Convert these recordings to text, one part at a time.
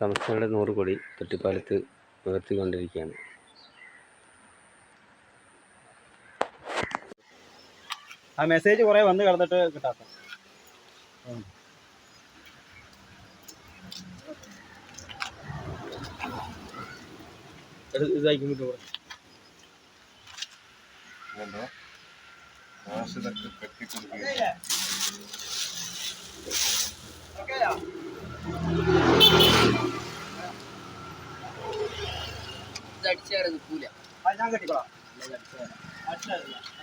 സംസ്ഥാനയുടെ 100 കോടി തൊട്ടിപ്പാലത്ത് ഉയർത്തിക്കൊണ്ടിരിക്കുകയാണ്. ആ മെസ്സേജ് കുറേ വന്ന് കിടന്നിട്ട് കിട്ടാത്ത ഇതായിരിക്കും ഞാൻ കെട്ടിക്കോളാം.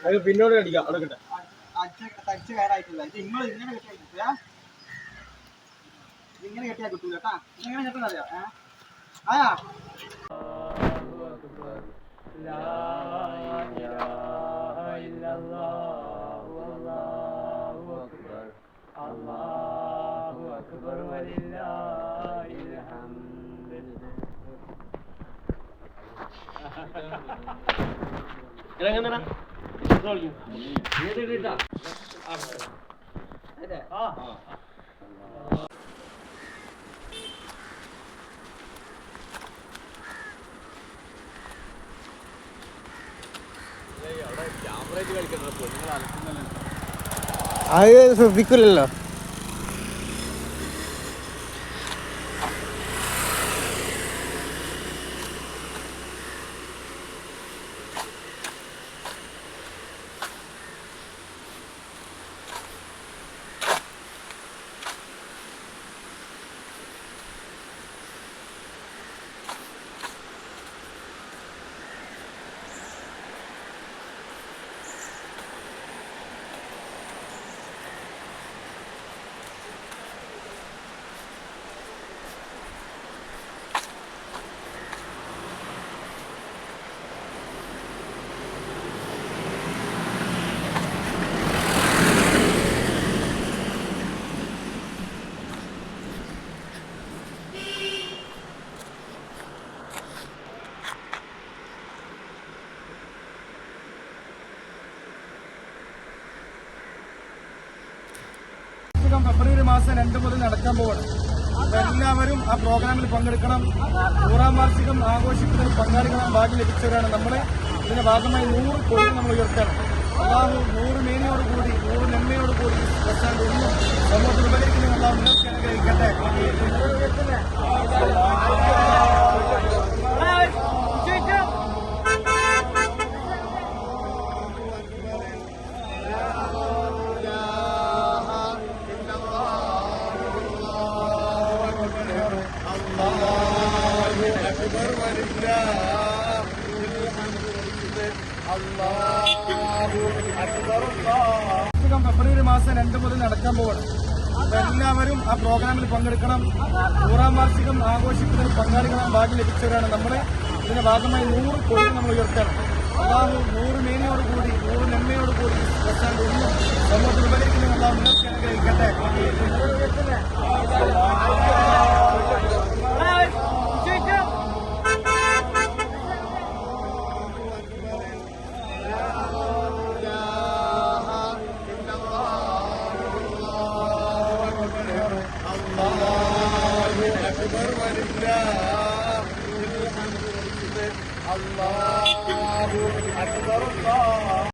അത് പിന്നോട് കടിക്കാം. അവിടെ കിട്ടെ തടിച്ച് കയറായിട്ടില്ല. ഇത് നിങ്ങൾ ഇങ്ങനെ കെട്ടിയാൽ കിട്ടുക. ഇങ്ങനെ കെട്ടിയാൽ കിട്ടൂല കേട്ടാ. ഇങ്ങനെ കെട്ടുന്നറിയാം. ആയാ അത് ശ്രദ്ധിക്കില്ലല്ലോ. ഫെബ്രുവരി മാസം 2 മുതൽ നടക്കാൻ പോവാണ്. അപ്പൊ എല്ലാവരും ആ പ്രോഗ്രാമിൽ പങ്കെടുക്കണം. 100ാം വാർഷികം ആഘോഷിക്കുന്നതിൽ പങ്കാളികളാൻ ഭാഗ്യം ലഭിച്ചവരാണ് നമ്മൾ. ഇതിന്റെ ഭാഗമായി 100 കോടി നമ്മൾ ഉയർത്തണം. അല്ലാഹു 100 മേനിയോടുകൂടി 100 നന്മയോടുകൂടി എന്നും സമൂഹത്തിൽ ഉപകരിക്കുന്ന അല്ലാഹു ഉയർത്തി അനുഗ്രഹിക്കട്ടെ. ഫെബ്രുവരി മാസം 2 മുതൽ നടക്കാൻ പോവാണ്. അപ്പൊ എല്ലാവരും ആ പ്രോഗ്രാമിൽ പങ്കെടുക്കണം. 100ാം വാർഷികം ആഘോഷിക്കുന്നതിൽ പങ്കാളികളാൻ ഭാഗ്യം ലഭിച്ചവരാണ് നമ്മൾ. ഇതിന്റെ ഭാഗമായി 100 കോടി നമ്മൾ ഉയർത്തണം. അല്ലാഹു 100 മേനിയോടുകൂടി 100 നന്മയോടുകൂടി എന്നും സമൂഹത്തിൽ ഉപകരിക്കുന്ന അല്ലാഹു ഉയർത്തി അനുഗ്രഹിക്കട്ടെ.